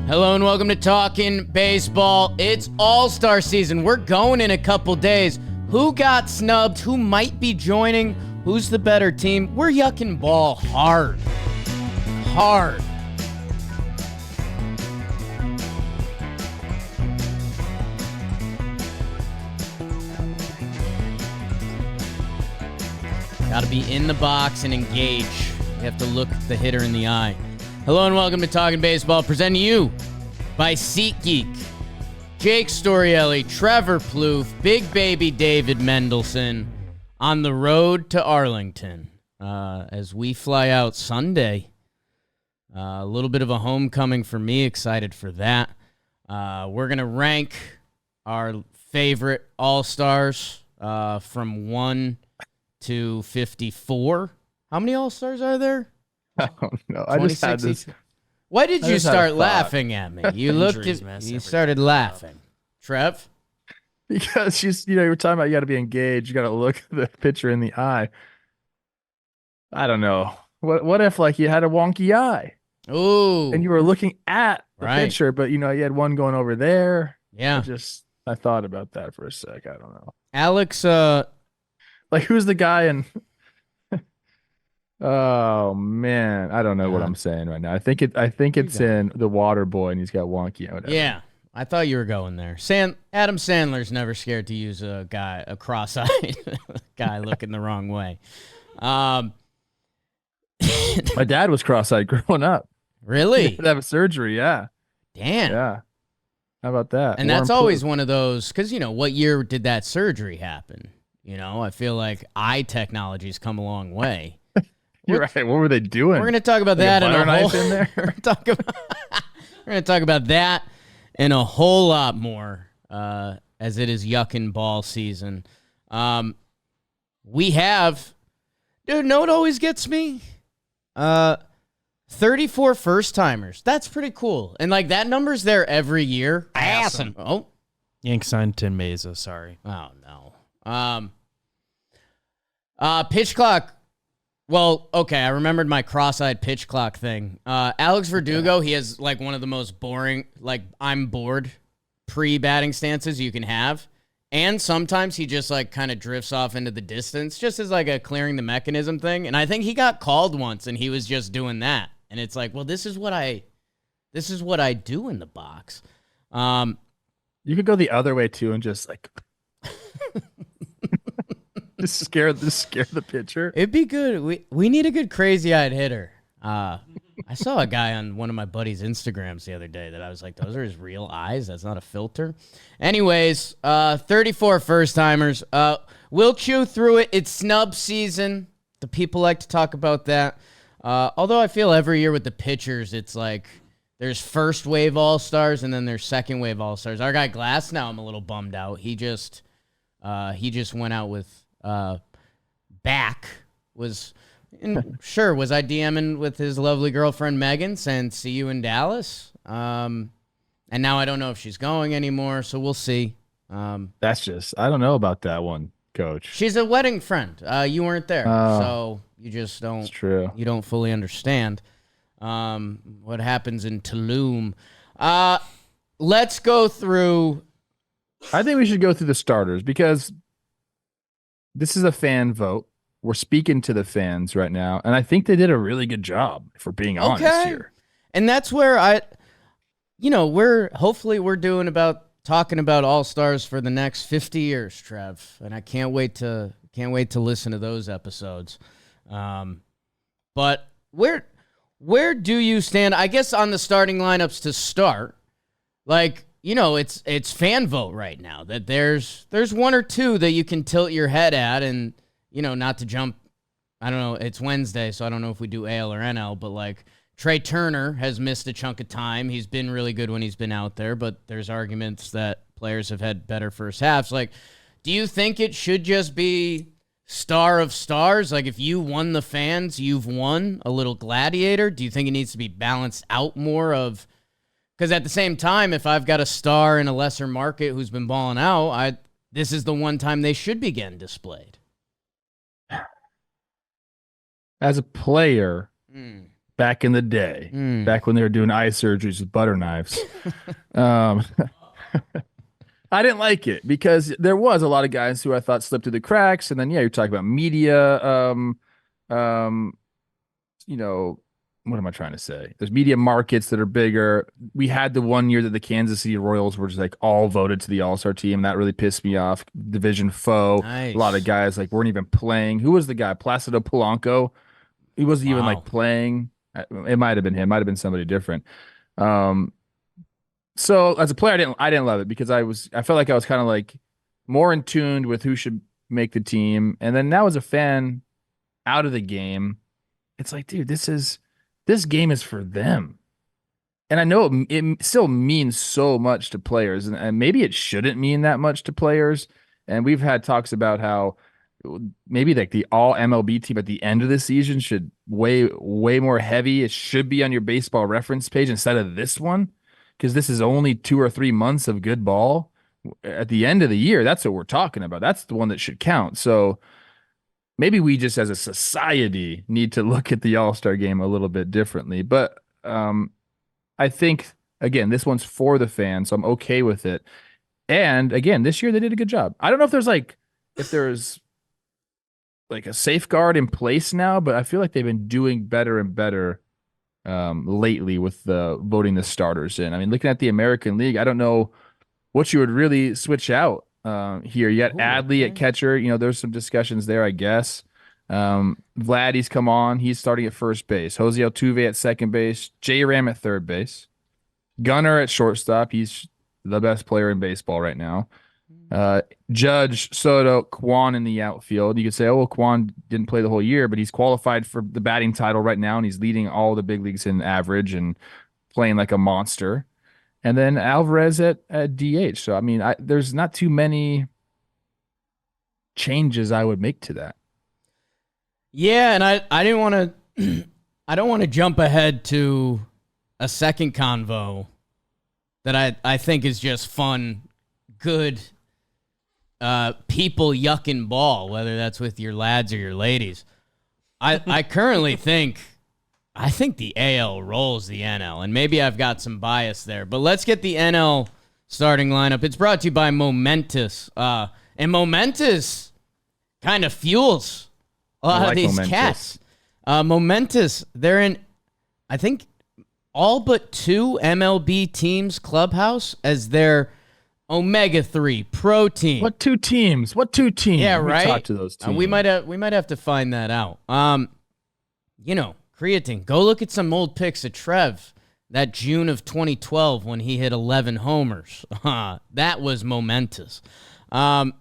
Hello and welcome to Talkin Baseball. It's All-Star season. We're going in a couple days. Who got snubbed? Who might be joining? Who's the better team? We're yucking ball hard. Hard. Gotta be in the box and engage. You have to look the hitter in the eye. Hello and welcome to Talkin Baseball, presenting you by SeatGeek. Jake Storielli, Trevor Plouffe, Big Baby David Mendelson on the road to Arlington as we fly out Sunday. A little bit of a homecoming for me. Excited for that. We're going to rank our favorite All-Stars from 1 to 54. How many All-Stars are there? I don't know. I just had this. Why did you start laughing at me? You looked at you started laughing. Trev? Because you were talking about you got to be engaged. You got to look the pitcher in the eye. I don't know. What if like you had a wonky eye? Ooh. And you were looking at the pitcher, but you had one going over there. Yeah. I thought about that for a sec. I don't know. Alex, like who's the guy in? Oh man, I don't know what I'm saying right now. I think it's in The Water Boy, and he's got wonky. Whatever. Yeah, I thought you were going there. Adam Sandler's never scared to use a cross-eyed guy looking the wrong way. My dad was cross-eyed growing up. Really? He had to have a surgery. Yeah. Damn. Yeah. How about that? And that's always one of those, because what year did that surgery happen? I feel like eye technology's come a long way. You're right. What were they doing? We're going to talk about that in a whole. In there? We're going to talk about that and a whole lot more as it is yucking ball season. We have, dude. Know what always gets me? 34 first timers. That's pretty cool. And like that number's there every year. Awesome. Oh, Yank signed Tim Meza. Sorry. Oh no. Pitch clock. Well, okay, I remembered my cross-eyed pitch clock thing. Alex Verdugo, he has like one of the most boring, like I'm bored pre-batting stances you can have. And sometimes he just like kind of drifts off into the distance just as like a clearing the mechanism thing. And I think he got called once and he was just doing that. And it's like, well, this is what I do in the box. You could go the other way too and just like Just scare the pitcher. It'd be good. We need a good crazy-eyed hitter. I saw a guy on one of my buddy's Instagrams the other day that I was like, those are his real eyes? That's not a filter? Anyways, 34 first-timers. We'll chew through it. It's snub season. The people like to talk about that. Although I feel every year with the pitchers, it's like there's first-wave All-Stars and then there's second-wave All-Stars. Our guy Glass, now I'm a little bummed out. He just went out with... back was I DMing with his lovely girlfriend Megan saying see you in Dallas, and now I don't know if she's going anymore, so we'll see. That's just I don't know about that one, Coach. She's a wedding friend. You weren't there, so you just don't. It's true. You don't fully understand what happens in Tulum. Let's go through. I think we should go through the starters because this is a fan vote. We're speaking to the fans right now, and I think they did a really good job, if we're being honest here. And that's where we're talking about All-Stars for the next 50 years, Trev, and I can't wait to listen to those episodes. But where do you stand? I guess on the starting lineups to start, like. It's fan vote right now that there's one or two that you can tilt your head at and, not to jump. I don't know. It's Wednesday, so I don't know if we do AL or NL, but like Trey Turner has missed a chunk of time. He's been really good when he's been out there, but there's arguments that players have had better first halves. Like, do you think it should just be star of stars? Like if you won the fans, you've won a little gladiator. Do you think it needs to be balanced out more of, because at the same time, if I've got a star in a lesser market who's been balling out, this is the one time they should be getting displayed. As a player, back in the day, back when they were doing eye surgeries with butter knives. um, I didn't like it because there was a lot of guys who I thought slipped through the cracks. And then, yeah, you're talking about media, um, you know, what am I trying to say? There's media markets that are bigger. We had the one year that the Kansas City Royals were just like all voted to the All-Star team. That really pissed me off. Division foe. Nice. A lot of guys like weren't even playing. Who was the guy? Placido Polanco. He wasn't even like Wow. playing. It might have been him. Might have been somebody different. Um, so as a player, I didn't love it because I felt like I was kind of like more in tune with who should make the team. And then now as a fan out of the game, it's like, dude, this game is for them. And I know it still means so much to players, and maybe it shouldn't mean that much to players. And we've had talks about how maybe like the all MLB team at the end of the season should way more heavy. It should be on your baseball reference page instead of this one, because this is only 2 or 3 months of good ball. At the end of the year, that's what we're talking about. That's the one that should count. So maybe we just as a society need to look at the All-Star game a little bit differently. But I think again, this one's for the fans, so I'm okay with it. And again, this year they did a good job. I don't know if there's like a safeguard in place now, but I feel like they've been doing better and better lately with the voting the starters in. I mean, looking at the American League, I don't know what you would really switch out here. You got Adley at catcher. You know, there's some discussions there, I guess. Vladdy's come on. He's starting at first base. Jose Altuve at second base. J-Ram at third base. Gunnar at shortstop. He's the best player in baseball right now. Judge, Soto, Kwan in the outfield. You could say, oh, well, Kwan didn't play the whole year, but he's qualified for the batting title right now, and he's leading all the big leagues in average and playing like a monster. And then Alvarez at DH. So, I mean, there's not too many changes I would make to that. Yeah, and I didn't want to I don't want to jump ahead to a second convo that I think is just fun, good people yucking ball, whether that's with your lads or your ladies. I currently think the AL rolls the NL, and maybe I've got some bias there, but let's get the NL starting lineup. It's brought to you by Momentous, and Momentous kind of fuels a lot of these Momentous. cats. Momentous, they're in, I think, all but 2 MLB teams' clubhouse as their omega-3 protein. What two teams? Yeah, Let me right. talk to those teams. We might have to find that out. You know, creatine. Go look at some old pics of Trev that June of 2012 when he hit 11 homers. That was momentous. I'm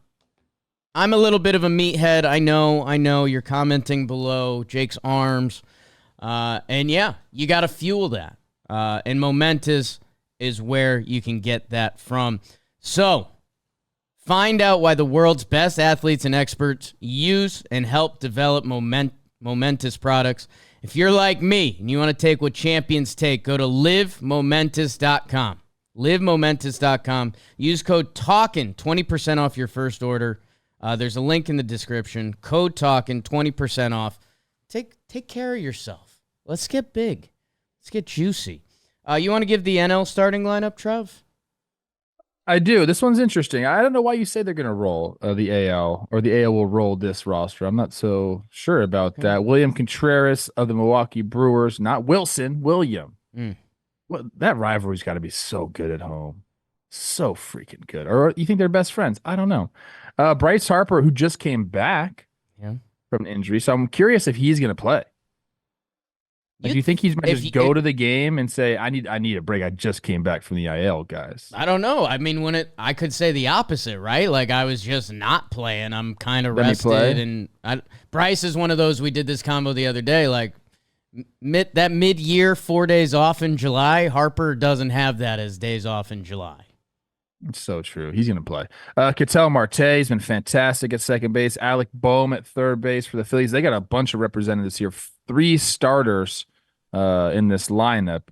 a little bit of a meathead. I know. You're commenting below Jake's arms. And yeah, you got to fuel that. And momentous is where you can get that from. So, find out why the world's best athletes and experts use and help develop momentous products. If you're like me and you want to take what champions take, go to livemomentous.com. Livemomentous.com. Use code TALKIN, 20% off your first order. There's a link in the description. Code TALKIN, 20% off. Take care of yourself. Let's get big. Let's get juicy. You want to give the NL starting lineup, Trev? I do. This one's interesting. I don't know why you say they're going to roll the AL, or the AL will roll this roster. I'm not so sure about that. William Contreras of the Milwaukee Brewers, not Wilson, William. Well, that rivalry's got to be so good at home. So freaking good. Or you think they're best friends? I don't know. Bryce Harper, who just came back from injury. So I'm curious if he's going to play. Like, do you think he's going to just go to the game and say, I need a break. I just came back from the IL, guys. I don't know. I mean, I could say the opposite, right? Like, I was just not playing. I'm kind of rested. And Bryce is one of those, we did this combo the other day, like that mid-year 4 days off in July, Harper doesn't have that as days off in July. It's so true. He's going to play. Ketel Marte has been fantastic at second base. Alec Boehm at third base for the Phillies. They got a bunch of representatives here. 3 starters in this lineup.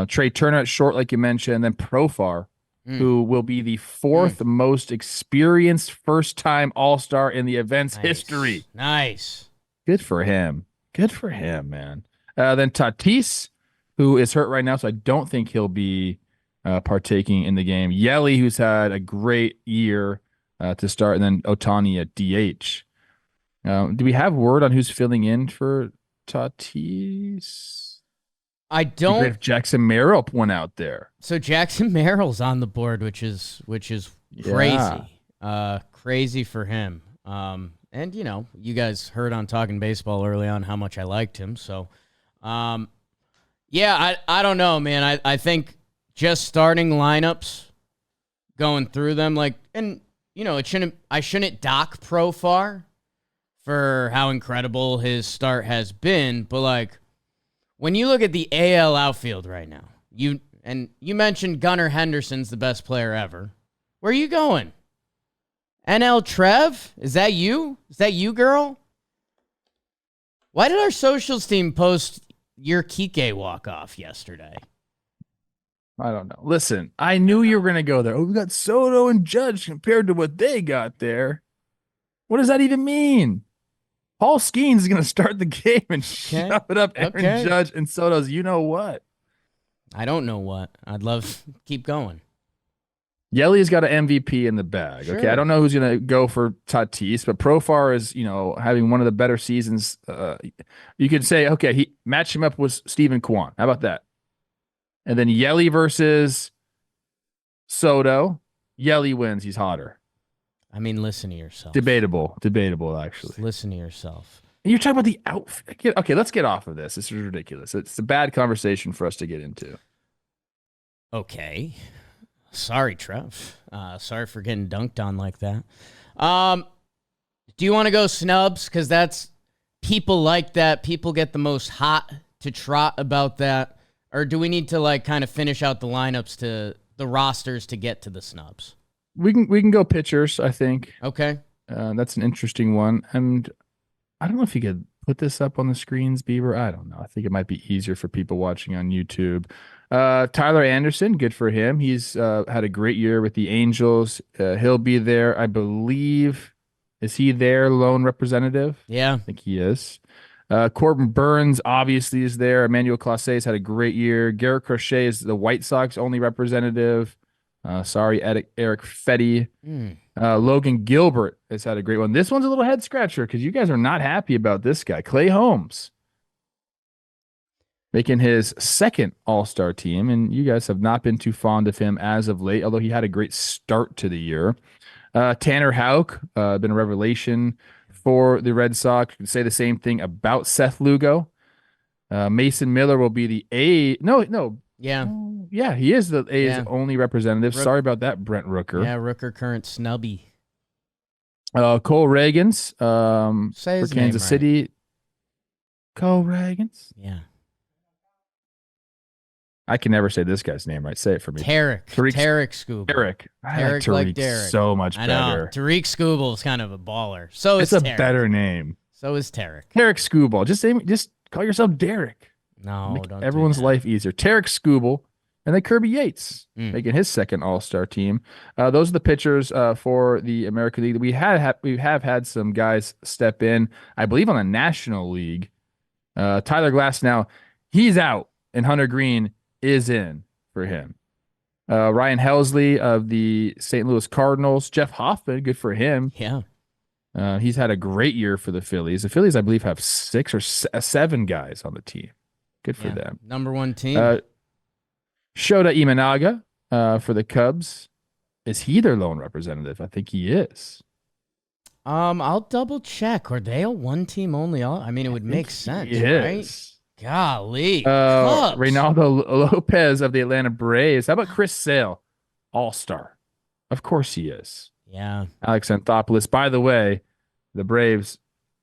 Trey Turner at short, like you mentioned, and then Profar, who will be the 4th most experienced first-time All-Star in the event's history. Nice. Good for him. Good for him, man. Then Tatis, who is hurt right now, so I don't think he'll be partaking in the game. Yelly, who's had a great year to start, and then Otani at DH. Do we have word on who's filling in for Tatis? I It'd be great don't. if Jackson Merrill went out there. So Jackson Merrill's on the board, which is crazy. Crazy for him. And you guys heard on Talking Baseball early on how much I liked him. So, yeah, I don't know, man. I think just starting lineups, going through them, I shouldn't dock Profar for how incredible his start has been, but when you look at the AL outfield right now, you mentioned Gunnar Henderson's the best player ever. Where are you going? NL Trev? Is that you? Is that you, girl? Why did our socials team post your Kike walk-off yesterday? I don't know. Listen, I knew you were going to go there. Oh, we got Soto and Judge compared to what they got there. What does that even mean? Paul Skeens is going to start the game and shove it up Aaron Judge and Soto's you-know-what. I don't know what. I'd love keep going. Yelly's got an MVP in the bag. Sure. Okay, I don't know who's going to go for Tatis, but Profar is, having one of the better seasons. You could say, okay, he matched him up with Stephen Kwan. How about that? And then Yelly versus Soto. Yelly wins. He's hotter. I mean, listen to yourself. Debatable, actually. Just listen to yourself. And you're talking about the outfit. Okay, let's get off of this. This is ridiculous. It's a bad conversation for us to get into. Okay. Sorry, Trev. Sorry for getting dunked on like that. Do you want to go snubs? Because that's people like that. People get the most hot to trot about that. Or do we need to kind of finish out the lineups to the rosters to get to the snubs? We can go pitchers, I think. Okay. That's an interesting one. And I don't know if you could put this up on the screens, Bieber. I don't know. I think it might be easier for people watching on YouTube. Tyler Anderson, good for him. He's had a great year with the Angels. He'll be there, I believe. Is he their lone representative? Yeah. I think he is. Corbin Burns obviously is there. Emmanuel Clase had a great year. Garrett Crochet is the White Sox only representative. Sorry, Eric Fetty. Logan Gilbert has had a great one. This one's a little head scratcher because you guys are not happy about this guy. Clay Holmes making his second All-Star team, and you guys have not been too fond of him as of late, although he had a great start to the year. Tanner Houck, been a revelation for the Red Sox. You can say the same thing about Seth Lugo. Mason Miller will be the A. No. Yeah, he is the A's only representative. Sorry about that, Brent Rooker. Yeah, Rooker current snubby. Cole Reagans Say his for Kansas name City. right. Cole Reagans. Yeah. I can never say this guy's name right. Say it for me. Tarek Skubal. Tarek. I Tarek like Derek. So much I better. know. Tariq Skubal is kind of a baller. So it's is a Tarek. better name. So is Tarek. Tarek Skubal. Just call yourself Derek. No, Make don't everyone's do that. life easier. Tarek Skubal. And then Kirby Yates making his second All-Star team. Those are the pitchers for the American League. We have had some guys step in, I believe, on the National League. Tyler Glass now, he's out, and Hunter Green is in for him. Ryan Helsley of the St. Louis Cardinals. Jeff Hoffman, good for him. Yeah. He's had a great year for the Phillies. The Phillies, I believe, have 6 or 7 guys on the team. Good for them. Number one team. Shota Imanaga for the Cubs. Is he their lone representative? I think he is. I'll double check. Are they a one team only? I mean, it would make sense, right? Golly. Reynaldo Lopez of the Atlanta Braves. How about Chris Sale? All-Star. Of course he is. Yeah. Alex Anthopoulos. By the way, the Braves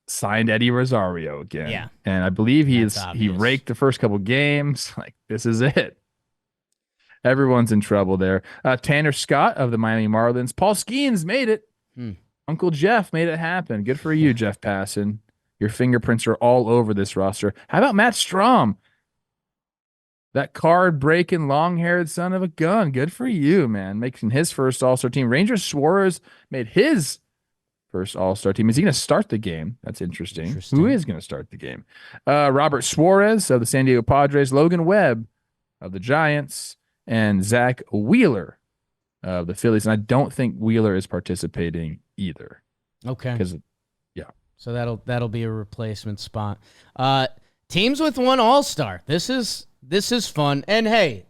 signed Eddie Rosario again. Yeah. And I believe he raked the first couple games. This is it. Everyone's in trouble there. Tanner Scott of the Miami Marlins. Paul Skeens made it. Uncle Jeff made it happen. Good for you, Jeff Passan. Your fingerprints are all over this roster. How about Matt Strom? That card-breaking, long-haired son of a gun. Good for you, man. Making his first All-Star team. Ranger Suarez made his first All-Star team. Is he going to start the game? That's interesting. Interesting. Who is going to start the game? Robert Suarez of the San Diego Padres, Logan Webb of the Giants, and Zach Wheeler of the Phillies. And I don't think Wheeler is participating either. Okay. Because, So that'll be a replacement spot. Teams with one All-Star. This is fun. And hey,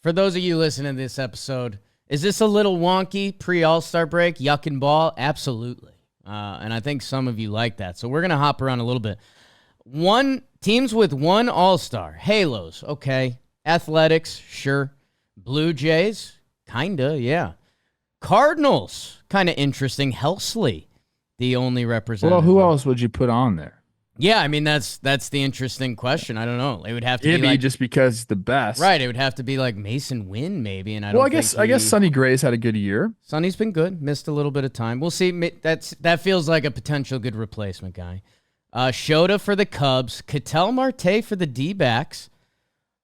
for those of you listening to this episode, is this a little wonky pre-All-Star break? Yuck and ball? Absolutely. And I think some of you like that. So we're gonna hop around a little bit. Teams with one All-Star. Halos, okay. Athletics, sure. Blue Jays, kinda, yeah. Cardinals, kind of interesting. Helsley, the only representative. well, who else would you put on there? Yeah, I mean that's the interesting question. I don't know. It would have to It'd be be like, just because it's the best. right. It would have to be like Mason Wynn maybe, and I don't. Well, I guess Sonny Gray's had a good year. Sonny's been good. Missed a little bit of time. We'll see. That feels like a potential good replacement guy. Shota for the Cubs, Ketel Marte for the D-backs,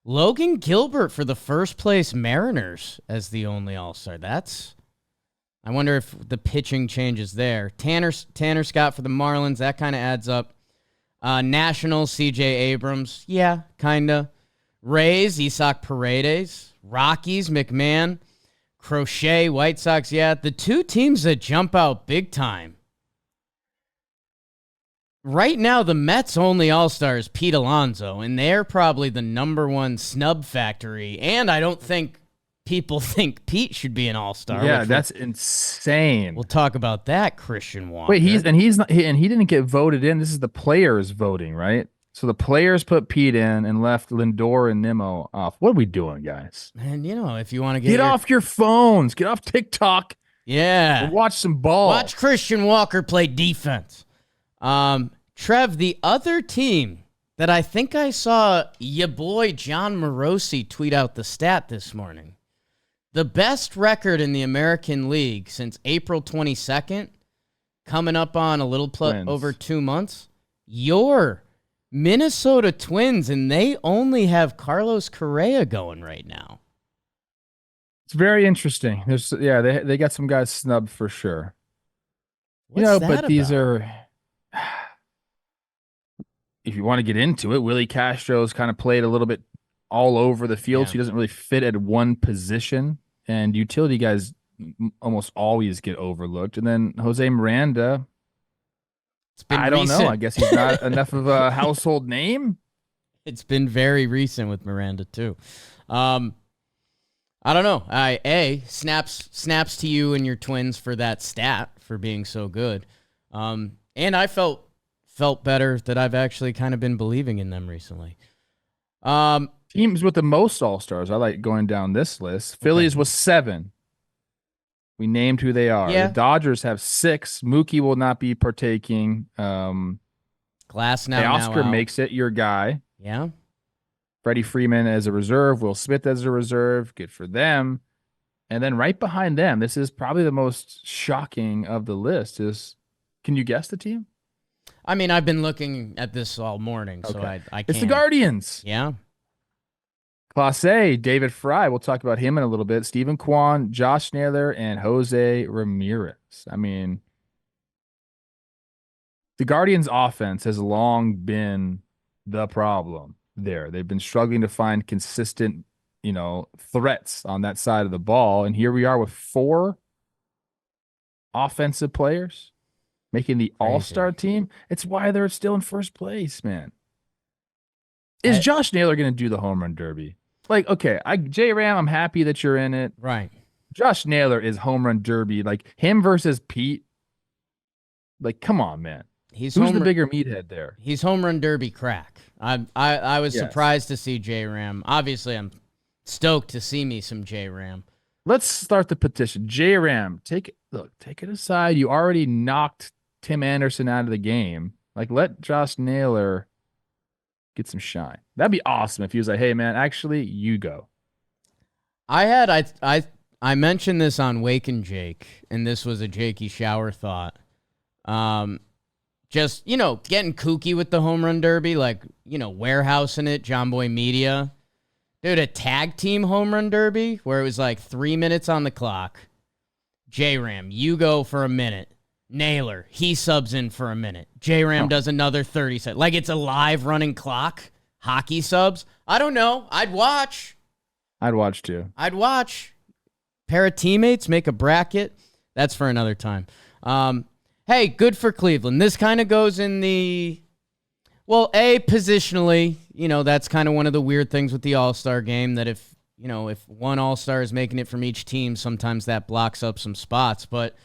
Logan Gilbert for the first place Mariners as the only All-Star. I wonder if the pitching changes there. Tanner Scott for the Marlins. That kind of adds up. Nationals, C.J. Abrams. Yeah, kind of. Rays, Isaac Paredes. Rockies, McMahon. Crochet, White Sox. Yeah, the two teams that jump out big time. Right now, the Mets' only All-Star is Pete Alonso, and they're probably the number one snub factory. And I don't think people think Pete should be an All-Star. Yeah, that's insane. We'll talk about that, Christian Walker. Wait, he didn't get voted in. This is the players voting, right? So the players put Pete in and left Lindor and Nimmo off. What are we doing, guys? And if you want to Get off your phones, get off TikTok, yeah, and watch some ball. Watch Christian Walker play defense. Trev, the other team that I think I saw your boy John Morosi tweet out the stat this morning. The best record in the American League since April 22nd, coming up on a little over 2 months. Your Minnesota Twins, and they only have Carlos Correa going right now. It's very interesting. They got some guys snubbed for sure. What's that but these about? are, if you want to get into it, Willie Castro's kind of played a little bit all over the field, so he doesn't really fit at one position. And utility guys almost always get overlooked. And then Jose Miranda, I don't know. I guess he's not enough of a household name. It's been very recent with Miranda too. I don't know. Snaps to you and your Twins for that stat for being so good. And I felt better that I've actually kind of been believing in them recently. Teams with the most All-Stars. I like going down this list. Phillies was 7. We named who they are. Yeah. The Dodgers have 6. Mookie will not be partaking. Glass now. Oscar out. makes it your guy. Yeah. Freddie Freeman as a reserve. Will Smith as a reserve. Good for them. And then right behind them, this is probably the most shocking of the list. Can you guess the team? I mean, I've been looking at this all morning, so I can't. It's the Guardians. Yeah. Class A, David Fry. We'll talk about him in a little bit. Stephen Kwan, Josh Naylor, and Jose Ramirez. I mean, the Guardians' offense has long been the problem there. They've been struggling to find consistent, threats on that side of the ball. And here we are with 4 offensive players making the All-Star team. It's why they're still in first place, man. Is Josh Naylor going to do the home run derby? Like, okay, J-Ram, I'm happy that you're in it. Right. Josh Naylor is home run derby. Like, him versus Pete. Like, come on, man. Who's the bigger meathead there? He's home run derby crack. I was surprised to see J-Ram. Obviously, I'm stoked to see me some J-Ram. Let's start the petition. J-Ram, take it aside. You already knocked Tim Anderson out of the game. Like, let Josh Naylor get some shine. That'd be awesome if he was like, hey, man, actually, you go. I mentioned this on Wake and Jake, and this was a Jakey Shower thought. Just, getting kooky with the home run derby, like, warehousing it, John Boy Media. Dude, a tag team home run derby where it was like 3 minutes on the clock. J-Ram, you go for a minute. Naylor, he subs in for a minute. J-Ram does another 30 seconds. Like it's a live running clock. Hockey subs. I don't know. I'd watch. I'd watch too. I'd watch. Pair of teammates, make a bracket. That's for another time. Hey, good for Cleveland. This kind of goes in the, well, positionally, that's kind of one of the weird things with the All-Star game, that if one All-Star is making it from each team, sometimes that blocks up some spots. But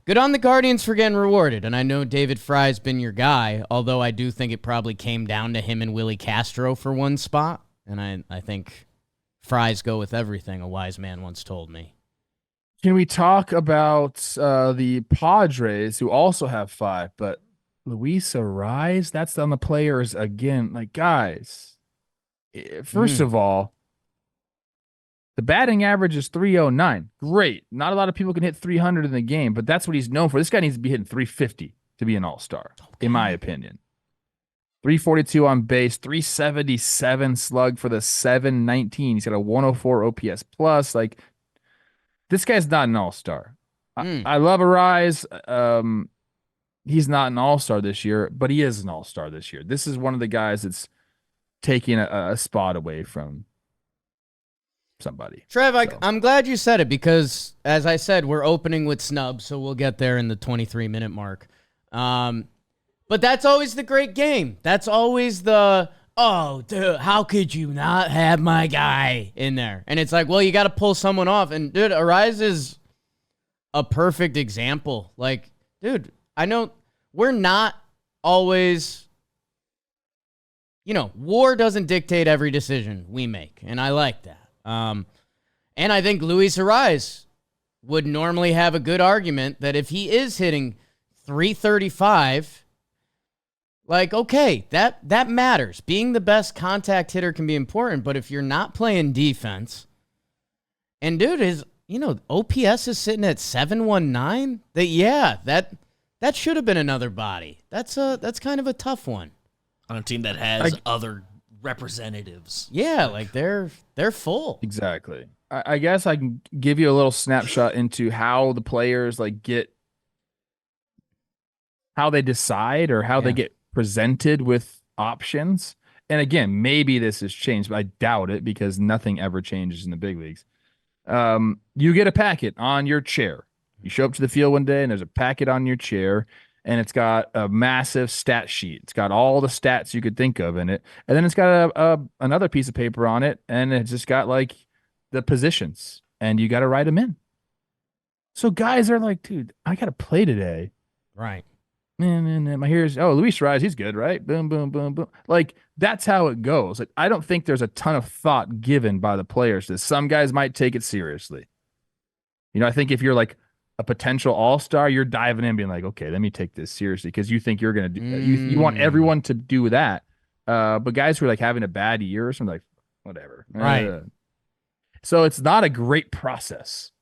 good on the Guardians for getting rewarded. And I know David Fry's been your guy, although I do think it probably came down to him and Willie Castro for one spot. And I think Fries go with everything, a wise man once told me. Can we talk about the Padres, who also have 5, but Luis Arraez, that's on the players again. Like, guys, first of all, the batting average is 309. Great. Not a lot of people can hit 300 in the game, but that's what he's known for. This guy needs to be hitting 350 to be an all-star, in my opinion. 342 on base, 377 slug for the 719. He's got a 104 OPS plus. Like, this guy's not an all-star. I love Arraez. He's not an all-star this year, but he is an all-star this year. This is one of the guys that's taking a spot away from somebody. Trev, I'm glad you said it because, as I said, we're opening with Snubs, so we'll get there in the 23-minute mark. But that's always the great game. That's always the, oh, dude, how could you not have my guy in there? And it's like, well, you got to pull someone off. And, dude, Arraez is a perfect example. Like, dude, I know we're not always, war doesn't dictate every decision we make, and I like that. And I think Luis Arraez would normally have a good argument that if he is hitting 335, like, okay, that matters. Being the best contact hitter can be important, but if you're not playing defense, and dude, his, OPS is sitting at 719, that should have been another body. That's kind of a tough one. On a team that has other representatives. Yeah, like they're full. Exactly. I guess I can give you a little snapshot into how the players how they decide or how they get presented with options. And again, maybe this has changed, but I doubt it because nothing ever changes in the big leagues. You get a packet on your chair. You show up to the field one day and there's a packet on your chair and it's got a massive stat sheet. It's got all the stats you could think of in it. And then it's got another piece of paper on it and it's just got like the positions and you got to write them in. So guys are like, dude, I got to play today. Right. And my here's Luis Arraez, he's good, right? Boom, boom, boom, boom. Like that's how it goes. Like I don't think there's a ton of thought given by the players. Some guys might take it seriously. I think if you're like a potential all-star, you're diving in being like, okay, let me take this seriously because you think you're gonna do. You want everyone to do that. But guys who are like having a bad year or something, like whatever, right? So it's not a great process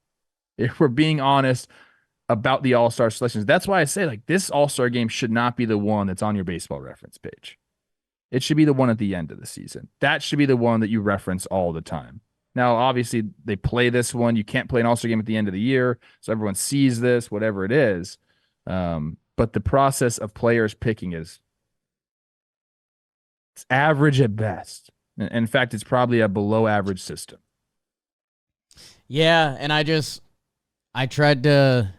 if we're being honest about the all-star selections. That's why I say like this all-star game should not be the one that's on your baseball reference page. It should be the one at the end of the season. That should be the one that you reference all the time. Now, obviously, they play this one. You can't play an all-star game at the end of the year, so everyone sees this, whatever it is. But the process of players picking it's average at best. In fact, it's probably a below-average system. Yeah, and I tried to.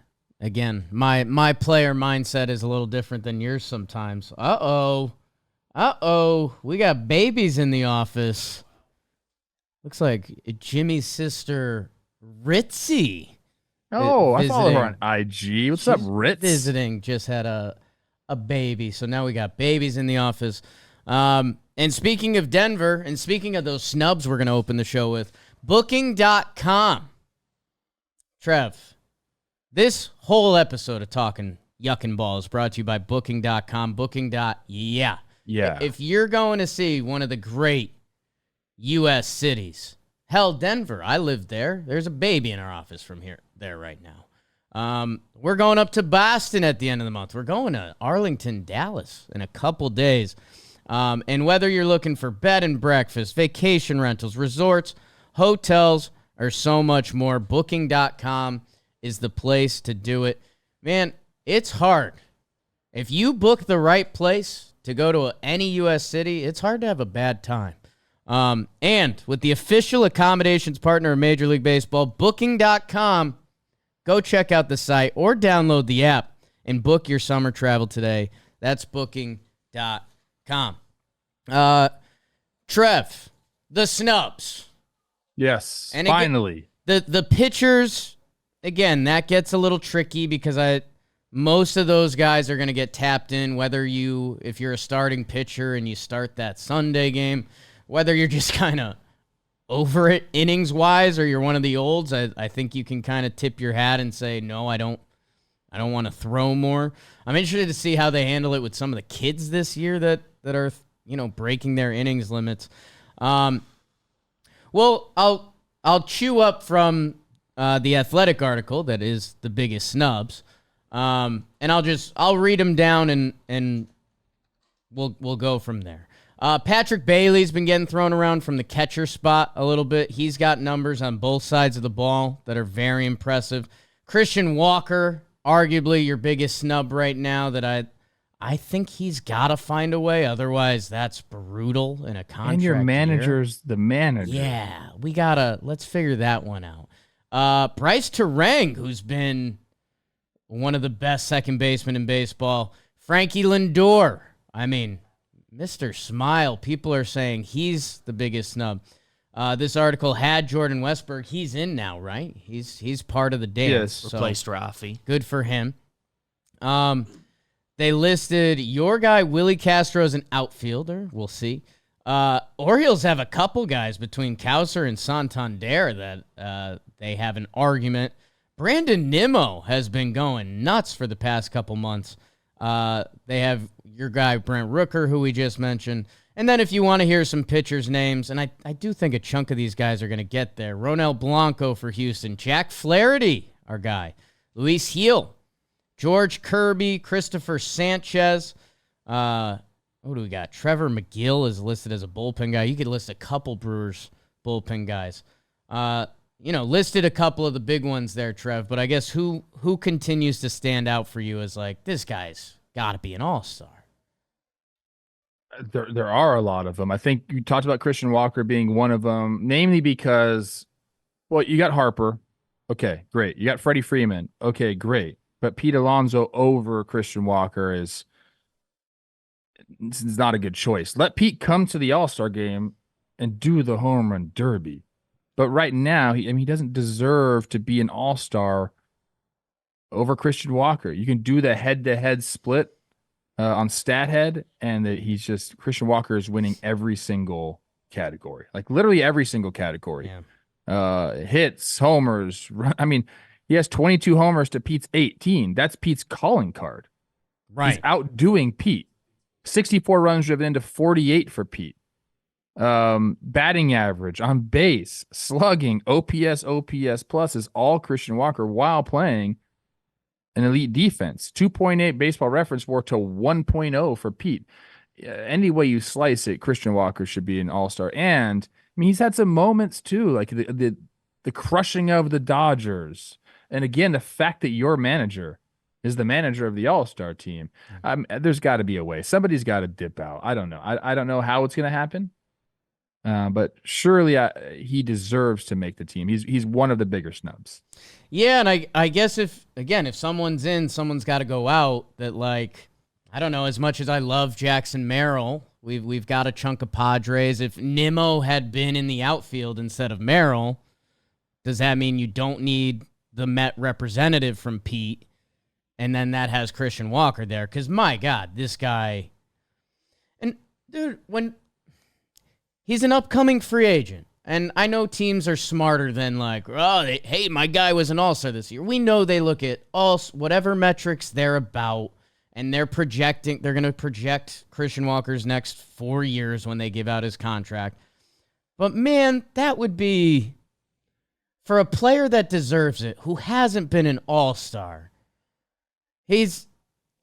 Again, my player mindset is a little different than yours sometimes. Uh-oh. We got babies in the office. Looks like Jimmy's sister, Ritzy. Oh, I follow her on IG. What's up, Ritz? Visiting, just had a baby. So now we got babies in the office. And speaking of Denver, and speaking of those snubs we're going to open the show with, Booking.com. Trev. This whole episode of Talkin' Yuckin' Ball is brought to you by Booking.com. Yeah. If you're going to see one of the great U.S. cities, hell, Denver, I lived there. There's a baby in our office there right now. We're going up to Boston at the end of the month. We're going to Arlington, Dallas in a couple days. And whether you're looking for bed and breakfast, vacation rentals, resorts, hotels, or so much more, Booking.com is the place to do it. Man, it's hard. If you book the right place to go to any U.S. city, it's hard to have a bad time. And with the official accommodations partner of Major League Baseball, Booking.com, go check out the site or download the app and book your summer travel today. That's Booking.com. Trev, the Snubs. Yes, And finally. The pitchers, again, that gets a little tricky because most of those guys are going to get tapped in, if you're a starting pitcher and you start that Sunday game, whether you're just kind of over it innings-wise or you're one of the olds, I think you can kind of tip your hat and say, no, I don't want to throw more. I'm interested to see how they handle it with some of the kids this year that are, breaking their innings limits. Well, I'll chew up from the Athletic article that is the biggest snubs, and I'll read them down and we'll go from there. Patrick Bailey's been getting thrown around from the catcher spot a little bit. He's got numbers on both sides of the ball that are very impressive. Christian Walker, arguably your biggest snub right now, that I think he's got to find a way. Otherwise, that's brutal in a contract And your manager's year. the manager. Yeah, let's figure that one out. Bryce Terang, who's been one of the best second basemen in baseball. Frankie Lindor. I mean, Mr. Smile. People are saying he's the biggest snub. This article had Jordan Westberg. He's in now, right? He's part of the dance. Yes. Replaced Rafi. Good for him. They listed your guy, Willie Castro, as an outfielder. We'll see. Orioles have a couple guys between Kauser and Santander that they have an argument. Brandon Nimmo has been going nuts for the past couple months. They have your guy, Brent Rooker, who we just mentioned. And then if you want to hear some pitchers' names, and I do think a chunk of these guys are going to get there. Ronel Blanco for Houston. Jack Flaherty, our guy. Luis Gil. George Kirby. Christopher Sanchez. Who do we got? Trevor McGill is listed as a bullpen guy. You could list a couple Brewers bullpen guys. Listed a couple of the big ones there, Trev. But I guess who continues to stand out for you as like, this guy's got to be an all-star? There are a lot of them. I think you talked about Christian Walker being one of them, namely because, well, you got Harper. Okay, great. You got Freddie Freeman. Okay, great. But Pete Alonso over Christian Walker is not a good choice. Let Pete come to the All-Star game and do the home run derby. But right now, he doesn't deserve to be an all-star over Christian Walker. You can do the head-to-head split on StatHead, and Christian Walker is winning every single category, like literally every single category. Yeah. Hits, homers. He has 22 homers to Pete's 18. That's Pete's calling card. Right. He's outdoing Pete. 64 runs driven into 48 for Pete. Batting average, on base, slugging, OPS plus is all Christian Walker while playing an elite defense. 2.8 baseball reference score to 1.0 for Pete. Any way you slice it, Christian Walker should be an all-star. And he's had some moments too, like the crushing of the Dodgers. And again, the fact that your manager is the manager of the all-star team. There's got to be a way. Somebody's got to dip out. I don't know. I don't know how it's going to happen. But surely he deserves to make the team. He's one of the bigger snubs. Yeah, and I guess if someone's in, someone's got to go out. That, like, I don't know, as much as I love Jackson Merrill, we've got a chunk of Padres. If Nimmo had been in the outfield instead of Merrill, does that mean you don't need the Met representative from Pete? And then that has Christian Walker there. Because, my God, this guy... And, dude, he's an upcoming free agent. And I know teams are smarter than like, hey, my guy was an all-star this year. We know they look at whatever metrics they're about, and they're going to project Christian Walker's next 4 years when they give out his contract. But, man, that would be, for a player that deserves it, who hasn't been an all-star, he's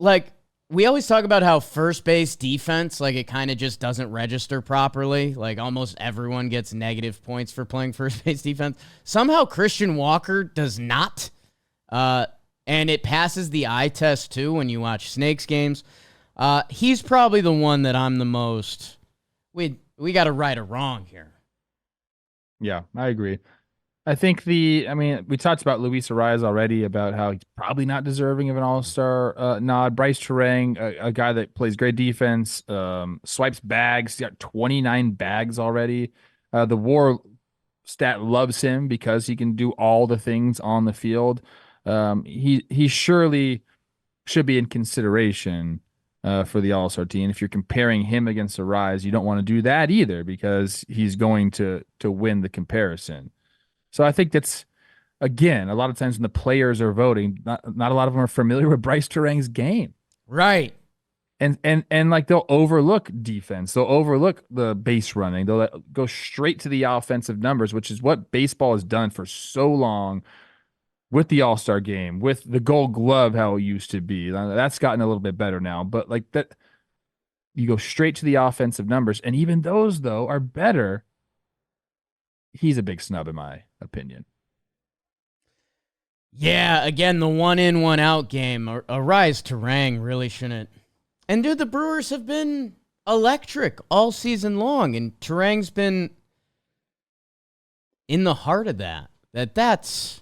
like, we always talk about how first base defense, like, it kind of just doesn't register properly. Like, almost everyone gets negative points for playing first base defense. Somehow Christian Walker does not. and it passes the eye test too when you watch Snakes games. He's probably the one that I'm the most. We got to right or wrong here. Yeah, I agree. I think we talked about Luis Ariz already about how he's probably not deserving of an All-Star nod. Bryce Terang, a guy that plays great defense, swipes bags. He's got 29 bags already. The WAR stat loves him because he can do all the things on the field. He surely should be in consideration for the All-Star team. If you're comparing him against Ariz, you don't want to do that either because he's going to win the comparison. So I think that's, again, a lot of times when the players are voting, not a lot of them are familiar with Bryce Terang's game. Right. And like they'll overlook defense. They'll overlook the base running. They'll go straight to the offensive numbers, which is what baseball has done for so long with the All-Star game, with the Gold Glove, how it used to be. That's gotten a little bit better now. But like that, you go straight to the offensive numbers. And even those, though, are better. He's a big snub in my opinion. Yeah, again, the one in, one out game. Ariz Terang really shouldn't. And dude, the Brewers have been electric all season long, and Terang's been in the heart of that. That's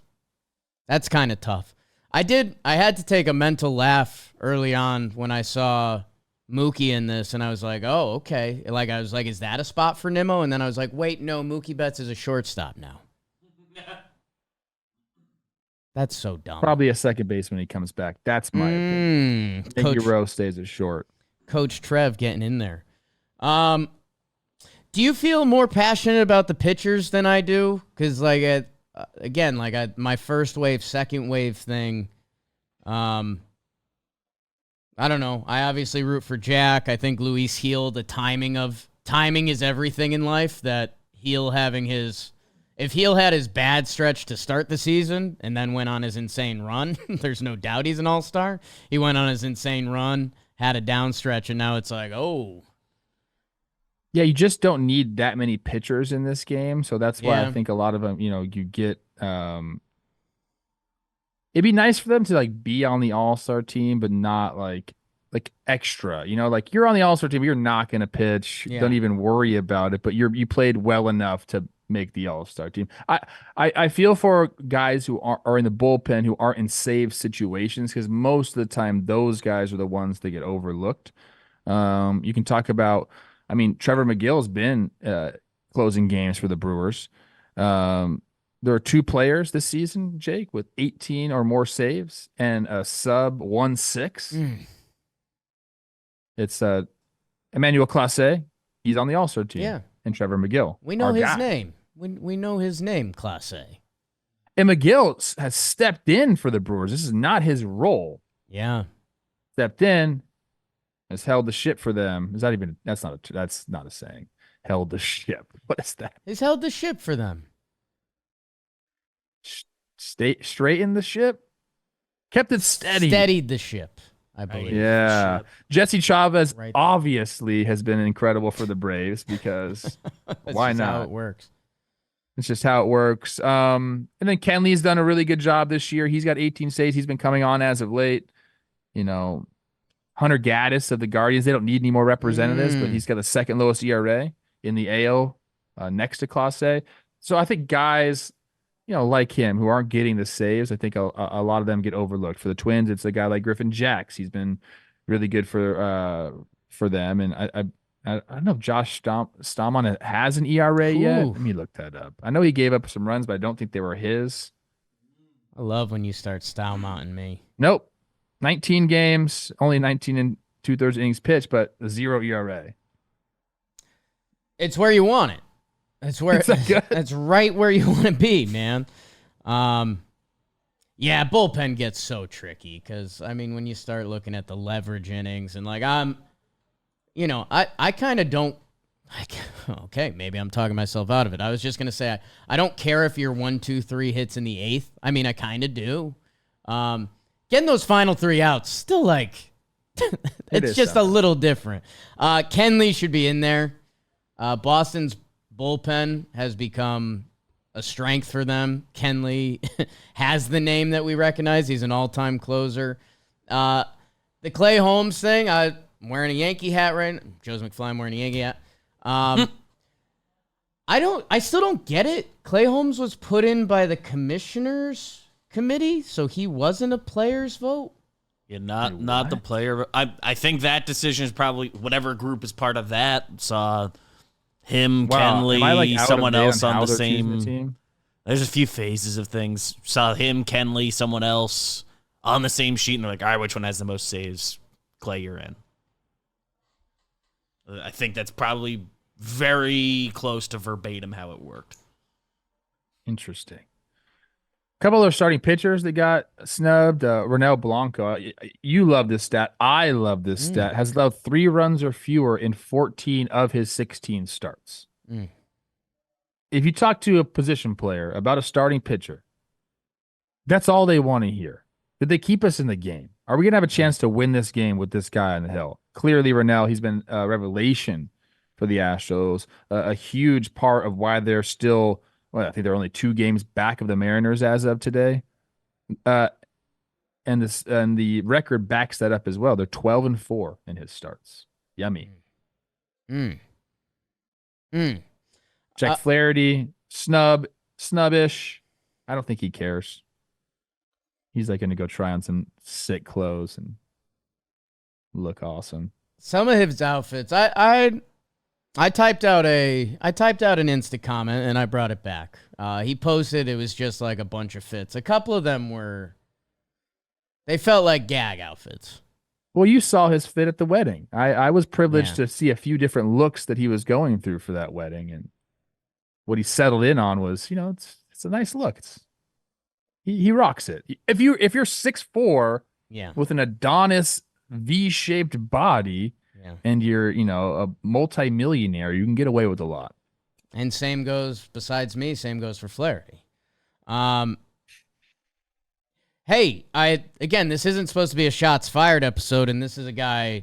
kind of tough. I had to take a mental laugh early on when I saw Mookie in this, and I was like, oh, okay. Like, I was like, is that a spot for Nimmo? And then I was like, wait, no, Mookie Betts is a shortstop now. That's so dumb. Probably a second baseman when he comes back. That's my opinion. I think Rowe stays as short. Coach Trev getting in there. Do you feel more passionate about the pitchers than I do? Because, like, my first wave, second wave thing, I don't know. I obviously root for Jack. I think Luis Gil, the timing is everything in life. That Gil if Gil had his bad stretch to start the season and then went on his insane run, there's no doubt he's an all-star. He went on his insane run, had a down stretch, and now it's like, oh. Yeah, you just don't need that many pitchers in this game. So that's why I think a lot of them, you get, it'd be nice for them to like be on the All-Star team, but not like extra, like you're on the All-Star team, you're not going to pitch. Yeah. Don't even worry about it, but you played well enough to make the All-Star team. I feel for guys who are in the bullpen who aren't in save situations, because most of the time those guys are the ones that get overlooked. You can talk about, Trevor McGill's been closing games for the Brewers. There are two players this season, Jake, with 18 or more saves and a sub 1.6. It's Emmanuel Clase. He's on the All-Star team. Yeah. And Trevor McGill. We know his name. We know his name, Clase. And McGill has stepped in for the Brewers. This is not his role. Yeah. Stepped in, has held the ship for them. That's not a saying. Held the ship. What is that? He's held the ship for them. Straight in the ship? Kept it steady. Steadied the ship, I believe. Yeah. Jesse Chavez obviously has been incredible for the Braves because why not? How it works. It's just how it works. And then Kenley's done a really good job this year. He's got 18 saves. He's been coming on as of late. Hunter Gaddis of the Guardians, they don't need any more representatives, but he's got the second lowest ERA in the AL next to Clase. So I think guys, like him who aren't getting the saves, I think a lot of them get overlooked. For the Twins, it's a guy like Griffin Jacks. He's been really good for them. And I don't know if Josh Stamon has an ERA yet. Let me look that up. I know he gave up some runs, but I don't think they were his. I love when you start style mounting me. Nope. 19 games, only 19 and 2/3 innings pitched, but 0 ERA. It's where you want it. That's right where you want to be, man. Yeah, bullpen gets so tricky because, when you start looking at the leverage innings and I kind of don't, okay, maybe I'm talking myself out of it. I was just going to say, I don't care if you're 1, 2, 3 hits in the 8th. I kind of do. Getting those final 3 outs, still it's just a little different. Kenley should be in there. Boston's bullpen has become a strength for them. Kenley has the name that we recognize. He's an all-time closer. The Clay Holmes thing, I'm wearing a Yankee hat right now. Joe's McFly, I'm wearing a Yankee hat. I still don't get it. Clay Holmes was put in by the commissioners committee, so he wasn't a player's vote. Yeah, not the player. I think that decision is probably whatever group is part of that. Saw him, Kenley, someone else on the same team. There's a few phases of things. Saw him, Kenley, someone else on the same sheet, and they're like, all right, which one has the most saves? Clay, you're in. I think that's probably very close to verbatim how it worked. Interesting. A couple of starting pitchers that got snubbed. Ronel Blanco. You love this stat. I love this stat. Has allowed 3 runs or fewer in 14 of his 16 starts. If you talk to a position player about a starting pitcher, that's all they want to hear. Did they keep us in the game? Are we going to have a chance to win this game with this guy on the hill? Clearly, Ronel, he's been a revelation for the Astros. A huge part of why they're still, well, I think they're only 2 games back of the Mariners as of today. And the record backs that up as well. They're 12-4 in his starts. Yummy. Jack Flaherty, snubbish. I don't think he cares. He's like going to go try on some sick clothes and look awesome. Some of his outfits, I typed out an Insta comment and I brought it back. He posted it was just like a bunch of fits. A couple of them they felt like gag outfits. Well, you saw his fit at the wedding. I was privileged to see a few different looks that he was going through for that wedding, and what he settled in on was, it's a nice look. He rocks it. If you're 6'4", with an Adonis V-shaped body, and you're a multi-millionaire, you can get away with a lot. And same goes for Flaherty. Hey, again, this isn't supposed to be a shots fired episode, and this is a guy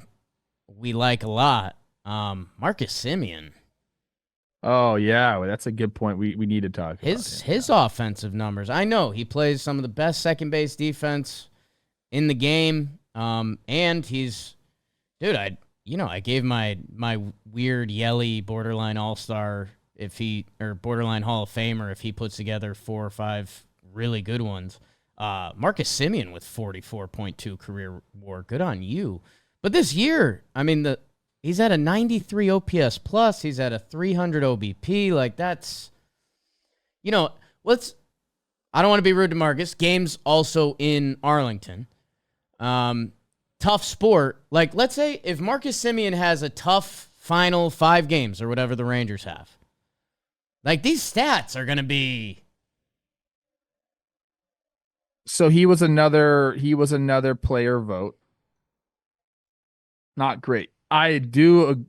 we like a lot. Marcus Semien. Oh yeah, well, that's a good point. We need to talk about his offensive numbers. I know he plays some of the best second base defense in the game. And he's, dude, I gave my weird yelly borderline all-star borderline Hall of Famer if he puts together 4 or 5 really good ones. Marcus Semien with 44.2 career WAR. Good on you. But this year, I mean, he's at a 93 OPS plus. He's at a 300 OBP. Like, that's, I don't want to be rude to Marcus. Game's also in Arlington. Tough sport. Like, let's say if Marcus Semien has a tough final 5 games or whatever the Rangers have, like, these stats are going to be. So he was another player vote. Not great. I do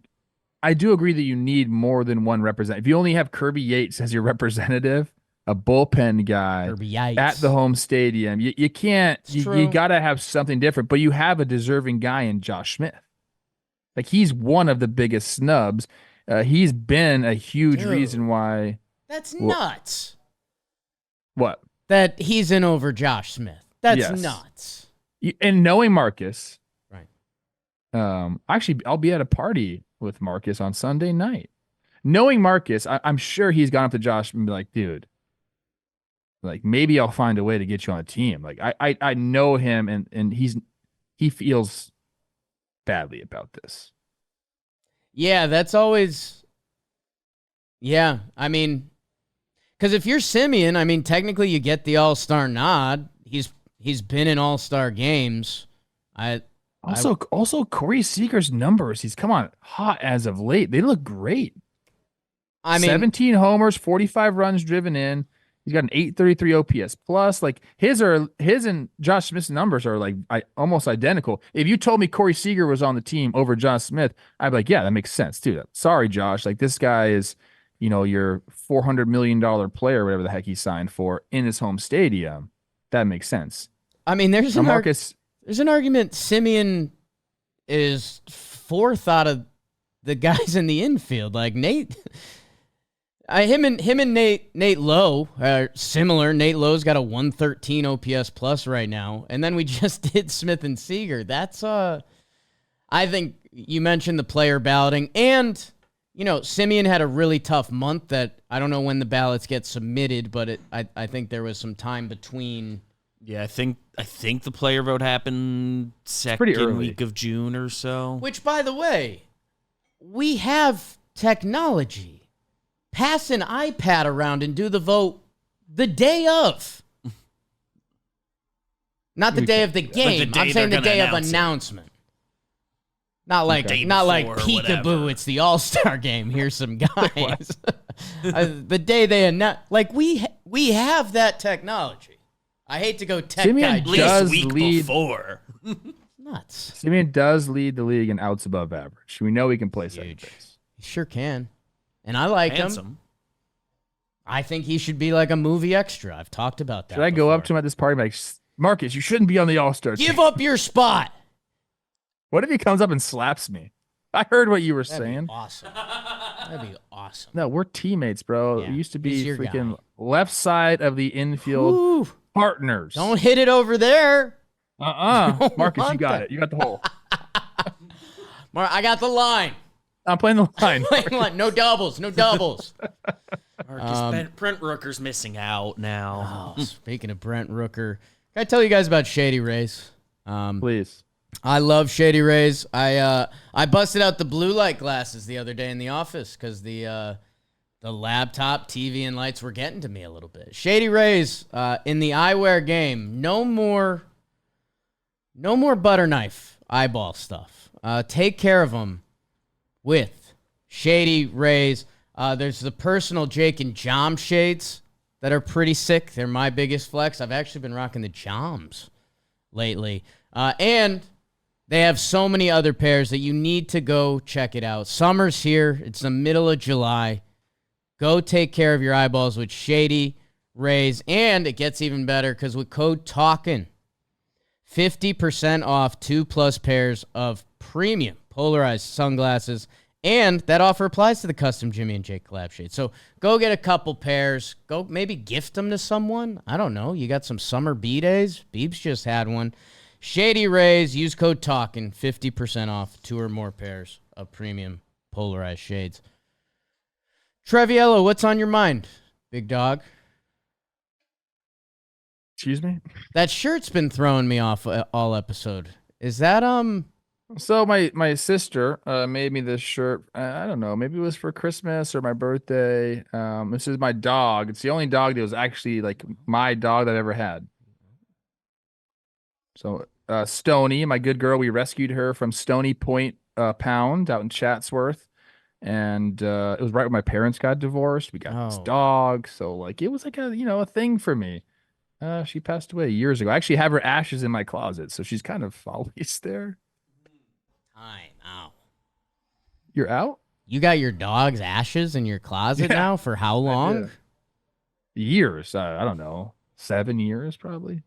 agree that you need more than one representative. If you only have Kirby Yates as your representative, a bullpen guy at the home stadium, you can't. You got to have something different. But you have a deserving guy in Josh Smith. Like, he's one of the biggest snubs. He's been a huge reason why. That's nuts. What? That he's in over Josh Smith. That's nuts. And knowing Marcus. Right. Actually, I'll be at a party with Marcus on Sunday night. Knowing Marcus, I'm sure he's gone up to Josh and be like, dude, like, maybe I'll find a way to get you on a team. Like, I know him, and he feels badly about this. Yeah, that's always. Yeah, I mean, because if you're Semien, I mean, technically you get the All-Star nod. He's been in All-Star games. Also, Corey Seager's numbers. He's come on hot as of late. They look great. I mean, 17 homers, 45 runs driven in. He's got an 833 OPS plus. Like, his and Josh Smith's numbers are like almost identical. If you told me Corey Seager was on the team over Josh Smith, I'd be like, yeah, that makes sense, dude. Sorry, Josh. Like, this guy is, your $400 million player, whatever the heck he signed for, in his home stadium. That makes sense. I mean, there's an argument Semien is 4th out of the guys in the infield. Like, Nate, Him and Nate Lowe are similar. Nate Lowe's got a 113 OPS plus right now, and then we just did Smith and Seager. That's I think you mentioned the player balloting, and Simeon had a really tough month. That I don't know when the ballots get submitted, but I think there was some time between. Yeah, I think the player vote happened second week of June or so. Which, by the way, we have technology. Pass an iPad around and do the vote the day of. Not the day of the game. I'm saying the day of announcement. Not like peekaboo, it's the All-Star game. Here's some guys. The day they announce. Like, we have that technology. I hate to go tech guy. At least week before. Nuts. Simeon does lead the league in outs above average. We know he can play second base. He sure can. And I like him. I think he should be like a movie extra. I've talked about that. Should I go up to him at this party and be like, Marcus, you shouldn't be on the All-Star team. Give up your spot. What if he comes up and slaps me? I heard what you were That'd saying. Be awesome. That'd be awesome. No, we're teammates, bro. Yeah, it used to be freaking guy. left side of the infield partners. Don't hit it over there. Marcus, you got it. You got the hole. I got the line. I'm playing the line. No doubles. No doubles. Brent Rooker's missing out now. Speaking of Brent Rooker, can I tell you guys about Shady Rays? Please. I love Shady Rays. I busted out the blue light glasses the other day in the office because the laptop, TV, and lights were getting to me a little bit. Shady Rays in the eyewear game. No more butter knife eyeball stuff. Take care of them with Shady Rays. There's the personal Jake and Jom shades that are pretty sick. They're my biggest flex. I've actually been rocking the Joms lately. And they have so many other pairs that you need to go check it out. Summer's here. It's the middle of July. Go take care of your eyeballs with Shady Rays. And it gets even better because with code Talkin, 50% off 2+ pairs of premium polarized sunglasses. And that offer applies to the custom Jimmy and Jake collab shades. So go get a couple pairs. Go maybe gift them to someone. I don't know. You got some summer B-days? Beebs just had one. Shady Rays, use code TALKIN, 50% off 2 or more pairs of premium polarized shades. Treviello, what's on your mind, big dog? Excuse me? That shirt's been throwing me off all episode. Is that, So my sister made me this shirt. I don't know. Maybe it was for Christmas or my birthday. This is my dog. It's the only dog that was actually like my dog that I ever had. So Stony, my good girl, we rescued her from Stony Point Pound out in Chatsworth. And it was right when my parents got divorced. We got this dog. So like it was like a thing for me. She passed away years ago. I actually have her ashes in my closet. So she's kind of always there. Time out. You're out? You got your dog's ashes in your closet now? For how long? Years. I don't know. 7 years probably.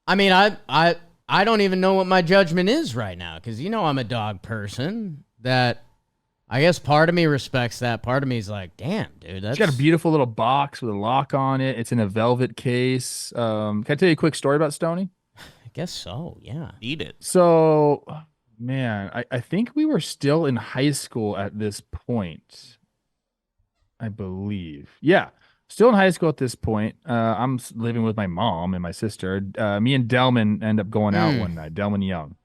I mean, I don't even know what my judgment is right now because I'm a dog person. That I guess part of me respects that. Part of me is like, damn, dude. That's... It's got a beautiful little box with a lock on it. It's in a velvet case. Can I tell you a quick story about Stony? I guess so, yeah. Eat it. So, man, I think we were still in high school at this point. I believe. Yeah, still in high school at this point. I'm living with my mom and my sister. Me and Delman end up going out one night, Delman Young.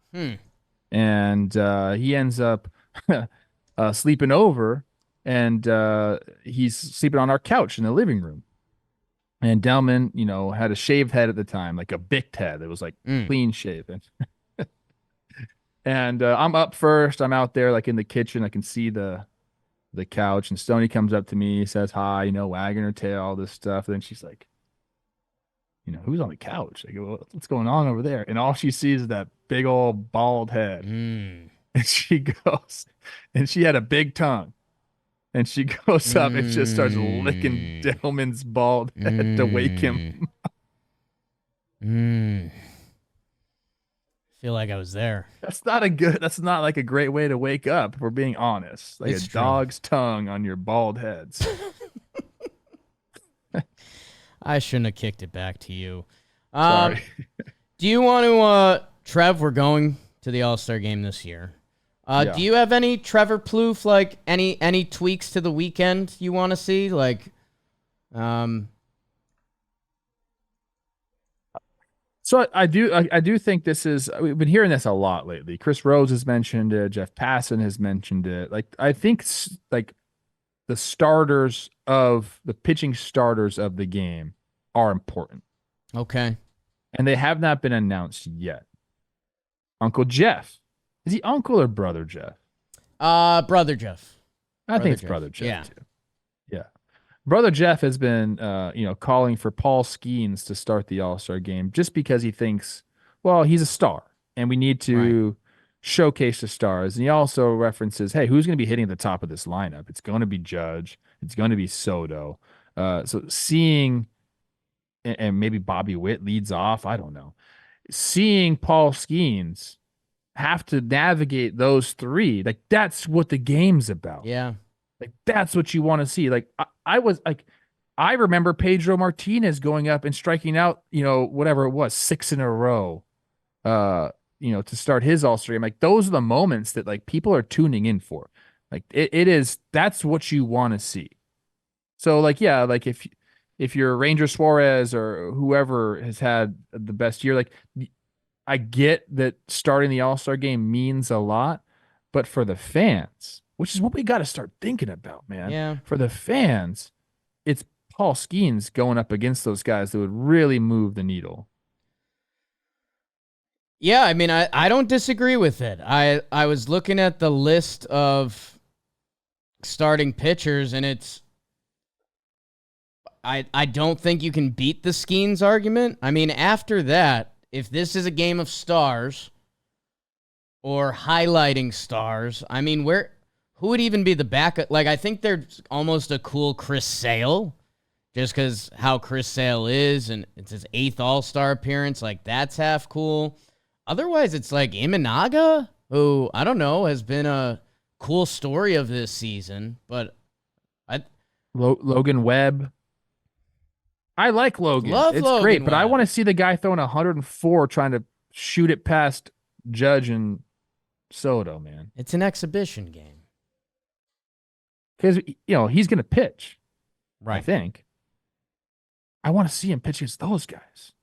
And he ends up sleeping over, and he's sleeping on our couch in the living room. And Delman, had a shaved head at the time, like a bicked head. It was like clean shaven. And I'm up first. I'm out there like in the kitchen. I can see the couch. And Stony comes up to me, says hi, wagging her tail, all this stuff. And then she's like, who's on the couch? I go, what's going on over there? And all she sees is that big old bald head. And she goes, and she had a big tongue. And she goes up and just starts licking Delman's bald head to wake him. I feel like I was there. That's not like a great way to wake up, if we're being honest. Like It's a true. dog's tongue on your bald heads. I shouldn't have kicked it back to you. Sorry. Do you want to, Trev, we're going to the All-Star game this year. Yeah. Do you have any Trevor Plouffe, like any tweaks to the weekend you want to see? Like, So I do think this is, we've been hearing this a lot lately. Chris Rose has mentioned it. Jeff Passan has mentioned it. Like, I think like the pitching starters of the game are important. okay. And they have not been announced yet. Uncle Jeff. Is he Uncle or Brother Jeff? Brother Jeff. I think it's Brother Jeff Yeah. too. Yeah. Brother Jeff has been calling for Paul Skeens to start the All-Star game just because he thinks, well, he's a star and we need to showcase the stars. And he also references, hey, who's going to be hitting at the top of this lineup? It's going to be Judge. It's going to be Soto. So seeing, and maybe Bobby Witt leads off, I don't know. Seeing Paul Skeens have to navigate those three, like that's what the game's about. Yeah. Like that's what you want to see. Like I remember Pedro Martinez going up and striking out, whatever it was, 6 in a row, to start his All-Star game. Like those are the moments that like people are tuning in for. Like that's what you want to see. So like, yeah, like if you're Ranger Suarez or whoever has had the best year, like I get that starting the All-Star game means a lot, but for the fans, which is what we got to start thinking about, man. Yeah. For the fans, it's Paul Skeens going up against those guys that would really move the needle. Yeah, I mean, I don't disagree with it. I was looking at the list of starting pitchers, and it's I don't think you can beat the Skeens argument. I mean, after that, if this is a game of stars or highlighting stars, I mean, who would even be the backup? Like, I think there's almost a cool Chris Sale, just because how Chris Sale is, and it's his 8th All-Star appearance. Like, that's half cool. Otherwise, it's like Imanaga, who, I don't know, has been a cool story of this season, but Logan Webb. I like Logan. It's Logan great, but I Webb. want to see the guy throwing 104 trying to shoot it past Judge and Soto, man. It's an exhibition game. Because, he's going to pitch, Right. I think. I want to see him pitch against those guys.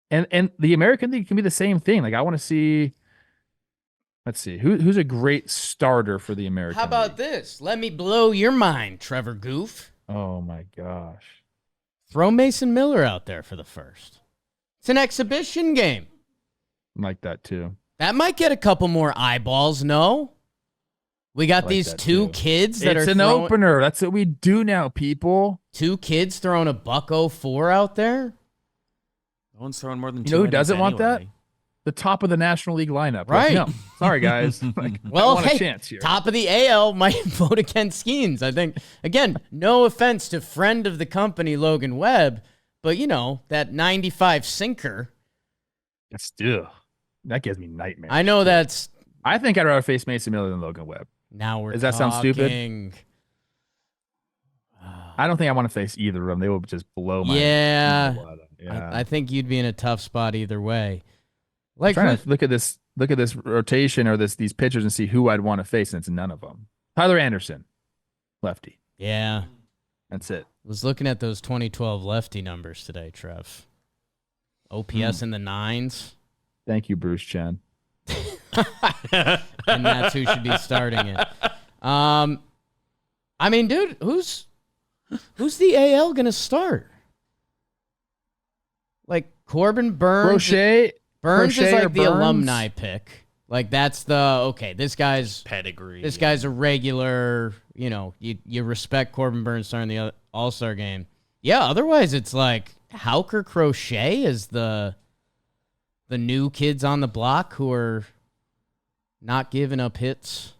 And the American League can be the same thing. Like, I want to see, let's see, who's a great starter for the American How about League? this? Let me blow your mind, Trevor Goof. Oh, my gosh. Throw Mason Miller out there for the first. It's an exhibition game. I like that, too. That might get a couple more eyeballs, no? We got like these that, two too. kids that It's are an throwing, opener. That's what we do now, people. 2 kids throwing a $104 out there. No one's throwing more than 2 You know who innings doesn't want that? anyway. The top of the National League lineup. Right. Like, no, sorry, guys. Like, Well, I want hey, a chance here. top of the AL might vote against Skeens. I think, again, no offense to friend of the company, Logan Webb, but, that 95 sinker. That gives me nightmares. I know that's... I think I'd rather face Mason Miller than Logan Webb. Now we're Does that sound stupid? talking. I don't think I want to face either of them. They will just blow my Yeah. blood up. Yeah. I think you'd be in a tough spot either way. Like, trying to look at this rotation or these pitchers and see who I'd want to face, and it's none of them. Tyler Anderson, lefty. yeah. That's it. Was looking at those 2012 lefty numbers today, Trev. OPS in the 9s. Thank you, Bruce Chen. And that's who should be starting it. I mean, dude, who's the AL gonna start? Like Corbin Burns. Burns is like the alumni pick. Like that's this guy's Pedigree. This guy's a regular. You respect Corbin Burns starting the All-Star game. Yeah. Otherwise, it's like Hauker Crochet is the new kids on the block who are not giving up hits.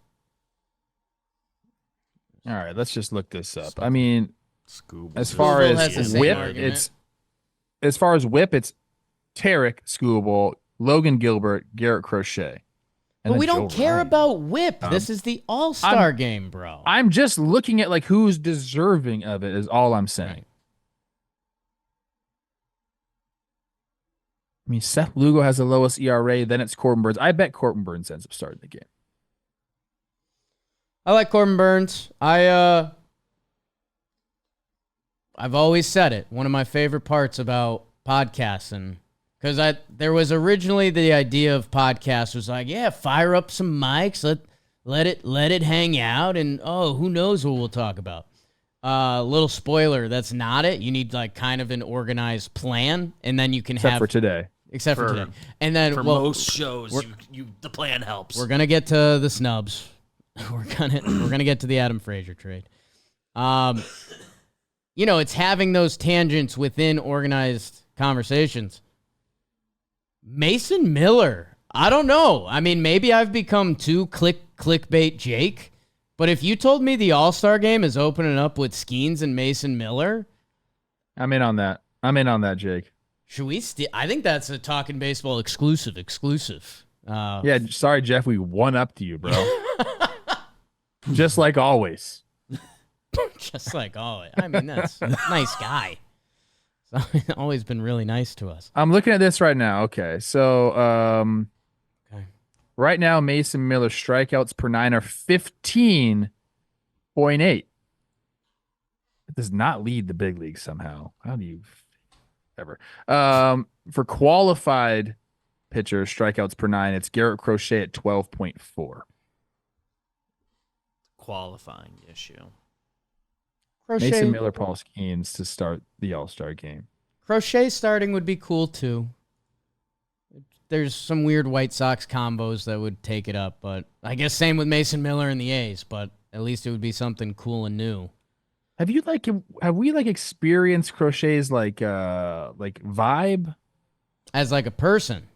All right, let's just look this up. I mean, as Scooble far has as the same whip, argument. it's Tarek, Skubal, Logan Gilbert, Garrett Crochet. But we don't care about whip. This is the All-Star game, bro. I'm just looking at like who's deserving of it is all I'm saying. Right. I mean, Seth Lugo has the lowest ERA. Then it's Corbin Burns. I bet Corbin Burns ends up starting the game. I like Corbin Burns. I've always said it. One of my favorite parts about podcasting, because there was originally the idea of podcasts was like, yeah, fire up some mics, let it hang out, and who knows what we'll talk about. Little spoiler, that's not it. You need like kind of an organized plan, and then you can Except for today. Except for today. And then for most shows, the plan helps. We're gonna get to the snubs. We're gonna get to the Adam Frazier trade. It's having those tangents within organized conversations. Mason Miller, I don't know. I mean, maybe I've become too clickbait Jake, but if you told me the All-Star game is opening up with Skeens and Mason Miller, I'm in on that, Jake. Should we I think that's a Talkin' Baseball exclusive. Yeah, sorry, Jeff, we one-upped you, bro. Just like always. Just like always. I mean, that's a nice guy. He's always been really nice to us. I'm looking at this right now. Okay, so right now, Mason Miller strikeouts per 9 are 15.8. It does not lead the big leagues somehow. How do you ever? For qualified pitchers, strikeouts per 9, it's Garrett Crochet at 12.4. Qualifying issue. Crochet. Mason Miller, Paul Skeens to start the All-Star game. Crochet starting would be cool too. There's some weird White Sox combos that would take it up, but I guess same with Mason Miller and the A's, but at least it would be something cool and new. Have we experienced Crochet's like vibe as like a person?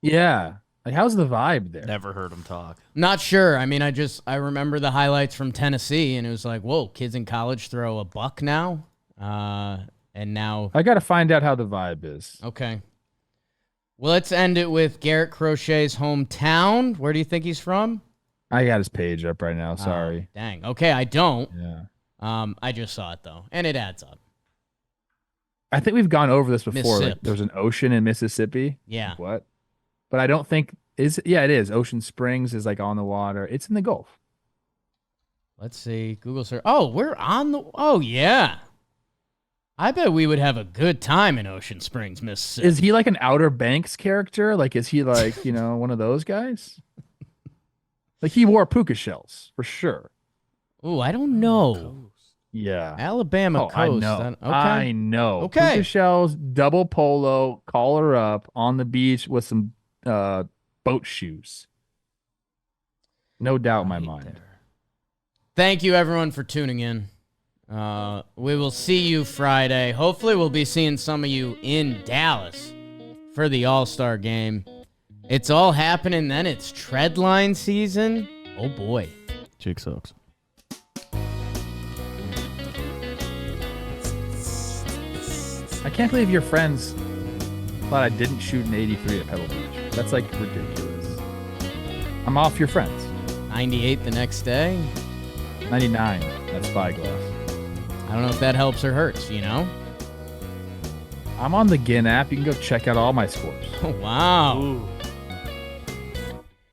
Yeah. Like, how's the vibe there? Never heard him talk. Not sure. I mean, I remember the highlights from Tennessee, and it was like, whoa, kids in college throw a buck now? And now... I got to find out how the vibe is. Okay. Well, let's end it with Garrett Crochet's hometown. Where do you think he's from? I got his page up right now. Sorry. Dang. Okay, I don't. Yeah. I just saw it, though, and it adds up. I think we've gone over this before. Like, there's an ocean in Mississippi. Yeah. What? But I don't think it is. Ocean Springs is like on the water. It's in the Gulf. Let's see. Google search. Oh, we're on the. Oh yeah. I bet we would have a good time in Ocean Springs, Mississippi. Is he like an Outer Banks character? Like, is he like one of those guys? Like he wore puka shells for sure. Oh, I don't know. Yeah. Alabama coast. I know. Okay. I know. Okay. Puka shells, double polo, collar up on the beach with some boat shoes. No doubt in my mind. Thank you, everyone, for tuning in. We will see you Friday. Hopefully, we'll be seeing some of you in Dallas for the All-Star game. It's all happening then. It's treadline season. Oh, boy. Jake sucks. I can't believe your friends thought I didn't shoot an 83 at Pebble Beach. That's like ridiculous. I'm off your friends. 98 the next day. 99 at Spyglass. I don't know if that helps or hurts, I'm on the GIN app. You can go check out all my scores. Oh, wow. Ooh.